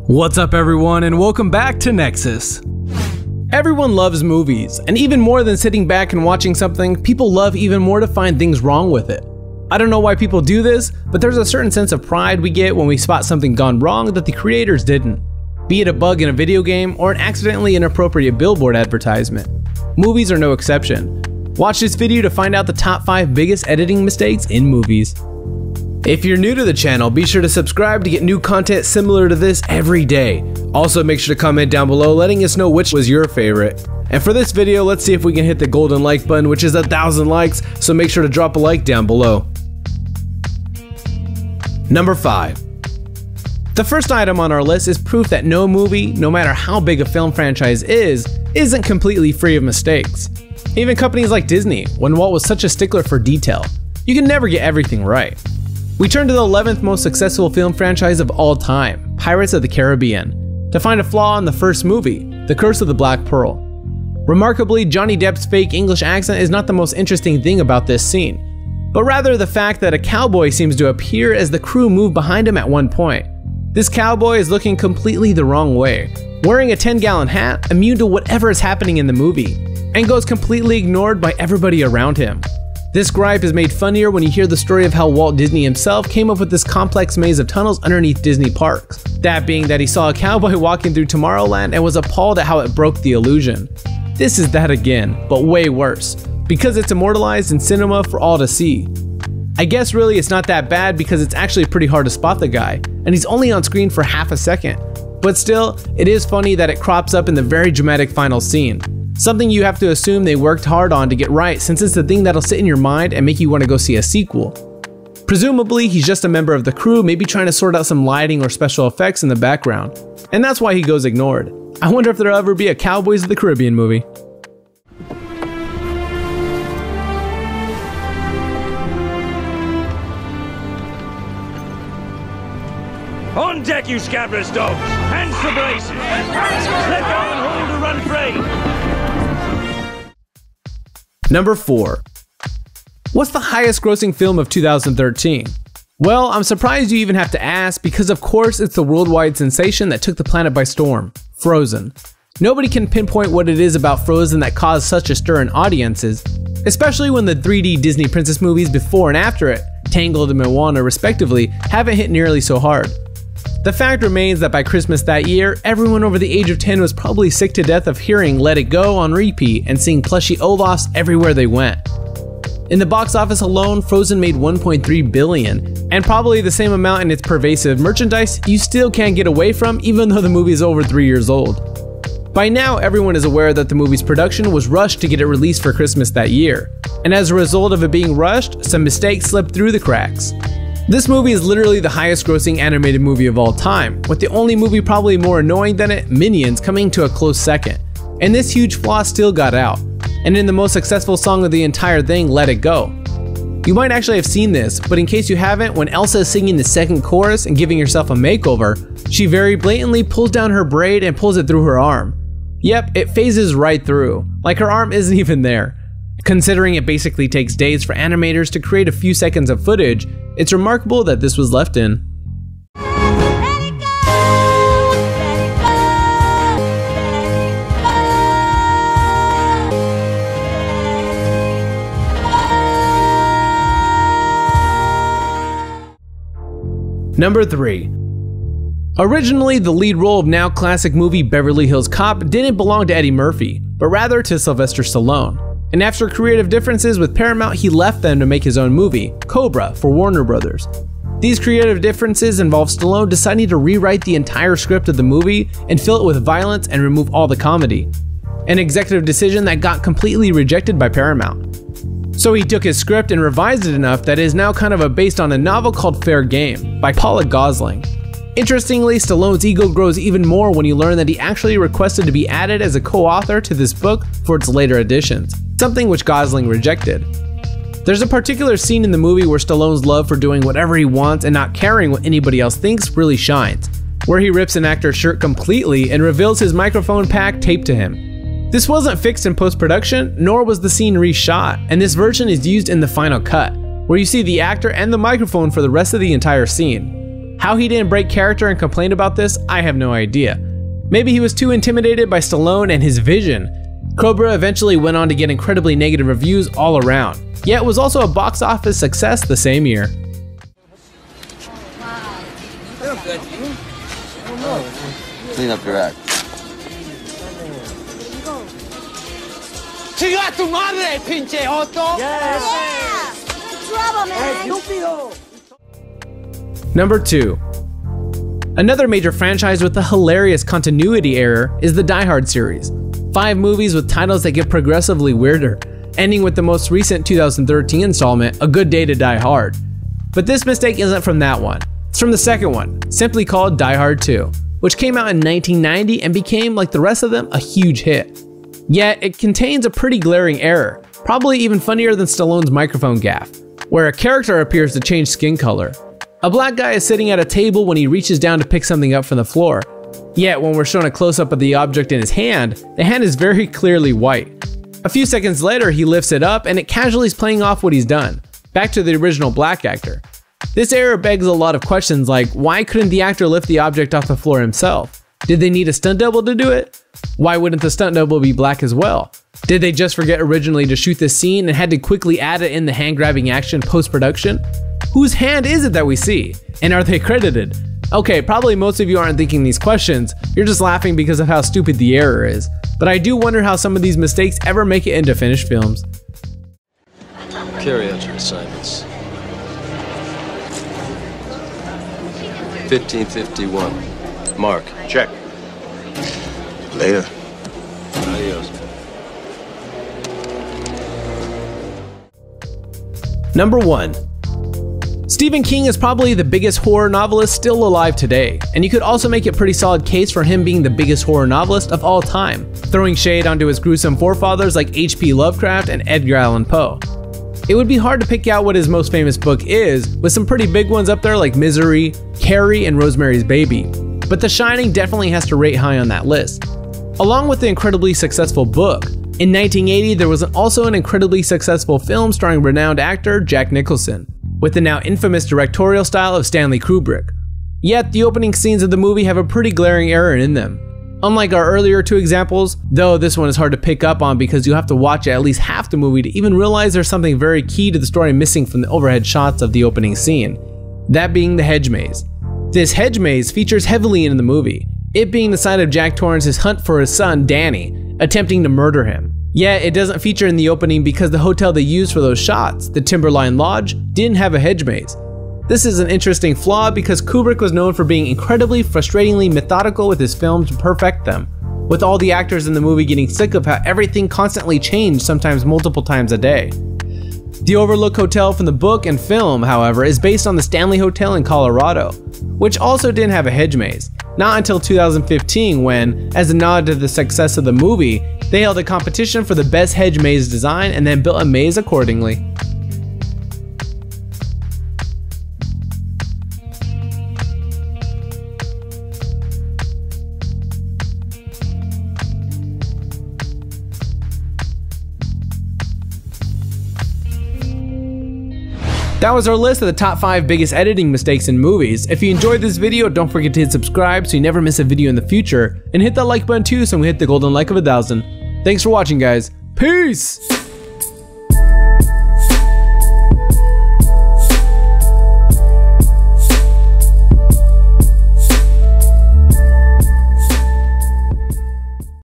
What's up everyone, and welcome back to Nexus. Everyone loves movies, and even more than sitting back and watching something, people love even more to find things wrong with it. I don't know why people do this, but there's a certain sense of pride we get when we spot something gone wrong that the creators didn't. Be it a bug in a video game or an accidentally inappropriate billboard advertisement. Movies are no exception. Watch this video to find out the top 5 biggest editing mistakes in movies. If you're new to the channel, be sure to subscribe to get new content similar to this every day. Also, make sure to comment down below letting us know which was your favorite. And for this video, let's see if we can hit the golden like button, which is 1,000 likes, so make sure to drop a like down below. Number 5. The first item on our list is proof that no movie, no matter how big a film franchise isn't completely free of mistakes. Even companies like Disney, when Walt was such a stickler for detail. You can never get everything right. We turn to the 11th most successful film franchise of all time, Pirates of the Caribbean, to find a flaw in the first movie, The Curse of the Black Pearl. Remarkably, Johnny Depp's fake English accent is not the most interesting thing about this scene, but rather the fact that a cowboy seems to appear as the crew move behind him at one point. This cowboy is looking completely the wrong way, wearing a 10-gallon hat, immune to whatever is happening in the movie, and goes completely ignored by everybody around him. This gripe is made funnier when you hear the story of how Walt Disney himself came up with this complex maze of tunnels underneath Disney parks. That being that he saw a cowboy walking through Tomorrowland and was appalled at how it broke the illusion. This is that again, but way worse, because it's immortalized in cinema for all to see. I guess really it's not that bad because it's actually pretty hard to spot the guy, and he's only on screen for half a second. But still, it is funny that it crops up in the very dramatic final scene. Something you have to assume they worked hard on to get right, since it's the thing that'll sit in your mind and make you want to go see a sequel. Presumably, he's just a member of the crew, maybe trying to sort out some lighting or special effects in the background, and that's why he goes ignored. I wonder if there'll ever be a Cowboys of the Caribbean movie. On deck, you scabrous dogs! Hands to braces! Let go and hold a run free! Number 4. What's the highest grossing film of 2013? Well, I'm surprised you even have to ask, because of course it's the worldwide sensation that took the planet by storm, Frozen. Nobody can pinpoint what it is about Frozen that caused such a stir in audiences, especially when the 3D Disney princess movies before and after it, Tangled and Moana respectively, haven't hit nearly so hard. The fact remains that by Christmas that year, everyone over the age of 10 was probably sick to death of hearing Let It Go on repeat and seeing plushy Olafs everywhere they went. In the box office alone, Frozen made $1.3 billion, and probably the same amount in its pervasive merchandise you still can't get away from even though the movie is over 3 years old. By now, everyone is aware that the movie's production was rushed to get it released for Christmas that year, and as a result of it being rushed, some mistakes slipped through the cracks. This movie is literally the highest grossing animated movie of all time, with the only movie probably more annoying than it, Minions, coming to a close second. And this huge flaw still got out, and in the most successful song of the entire thing, Let It Go. You might actually have seen this, but in case you haven't, when Elsa is singing the second chorus and giving herself a makeover, she very blatantly pulls down her braid and pulls it through her arm. Yep, it phases right through, like her arm isn't even there. Considering it basically takes days for animators to create a few seconds of footage, it's remarkable that this was left in. Number 3. Originally, the lead role of now classic movie Beverly Hills Cop didn't belong to Eddie Murphy, but rather to Sylvester Stallone. And after creative differences with Paramount, he left them to make his own movie, Cobra, for Warner Brothers. These creative differences involved Stallone deciding to rewrite the entire script of the movie and fill it with violence and remove all the comedy. An executive decision that got completely rejected by Paramount. So he took his script and revised it enough that it is now kind of based on a novel called Fair Game by Paula Gosling. Interestingly, Stallone's ego grows even more when you learn that he actually requested to be added as a co-author to this book for its later editions, something which Gosling rejected. There's a particular scene in the movie where Stallone's love for doing whatever he wants and not caring what anybody else thinks really shines, where he rips an actor's shirt completely and reveals his microphone pack taped to him. This wasn't fixed in post-production, nor was the scene reshot, and this version is used in the final cut, where you see the actor and the microphone for the rest of the entire scene. How he didn't break character and complain about this, I have no idea. Maybe he was too intimidated by Stallone and his vision. Cobra eventually went on to get incredibly negative reviews all around, yet was also a box office success the same year. Clean up your act. ¡Chica tu madre, pinche joto! Yeah! Trouble, man! Number 2. Another major franchise with a hilarious continuity error is the Die Hard series. 5 movies with titles that get progressively weirder, ending with the most recent 2013 installment, A Good Day to Die Hard. But this mistake isn't from that one. It's from the second one, simply called Die Hard 2, which came out in 1990 and became, like the rest of them, a huge hit. Yet, it contains a pretty glaring error, probably even funnier than Stallone's microphone gaffe, where a character appears to change skin color. A black guy is sitting at a table when he reaches down to pick something up from the floor. Yet, when we're shown a close-up of the object in his hand, the hand is very clearly white. A few seconds later, he lifts it up and it casually is playing off what he's done, back to the original black actor. This error begs a lot of questions like, why couldn't the actor lift the object off the floor himself? Did they need a stunt double to do it? Why wouldn't the stunt double be black as well? Did they just forget originally to shoot this scene and had to quickly add it in the hand-grabbing action post-production? Whose hand is it that we see? And are they credited? Okay, probably most of you aren't thinking these questions, you're just laughing because of how stupid the error is. But I do wonder how some of these mistakes ever make it into finished films. Carry out your assignments. 1551. Mark. Check. Later. Adios. Number 1. Stephen King is probably the biggest horror novelist still alive today, and you could also make a pretty solid case for him being the biggest horror novelist of all time, throwing shade onto his gruesome forefathers like H.P. Lovecraft and Edgar Allan Poe. It would be hard to pick out what his most famous book is, with some pretty big ones up there like Misery, Carrie, and Rosemary's Baby, but The Shining definitely has to rate high on that list. Along with the incredibly successful book, in 1980 there was also an incredibly successful film starring renowned actor Jack Nicholson, with the now infamous directorial style of Stanley Kubrick. Yet the opening scenes of the movie have a pretty glaring error in them. Unlike our earlier 2 examples, though this one is hard to pick up on because you have to watch at least half the movie to even realize there's something very key to the story missing from the overhead shots of the opening scene, that being the hedge maze. This hedge maze features heavily in the movie, it being the site of Jack Torrance's hunt for his son Danny, attempting to murder him. Yet it doesn't feature in the opening because the hotel they used for those shots, the Timberline Lodge, didn't have a hedge maze. This is an interesting flaw because Kubrick was known for being incredibly frustratingly methodical with his films to perfect them, with all the actors in the movie getting sick of how everything constantly changed, sometimes multiple times a day. The Overlook Hotel from the book and film, however, is based on the Stanley Hotel in Colorado, which also didn't have a hedge maze, not until 2015 when, as a nod to the success of the movie, they held a competition for the best hedge maze design and then built a maze accordingly. That was our list of the top 5 biggest editing mistakes in movies. If you enjoyed this video, don't forget to hit subscribe so you never miss a video in the future, and hit that like button too so we hit the golden like of 1,000. Thanks for watching, guys. Peace!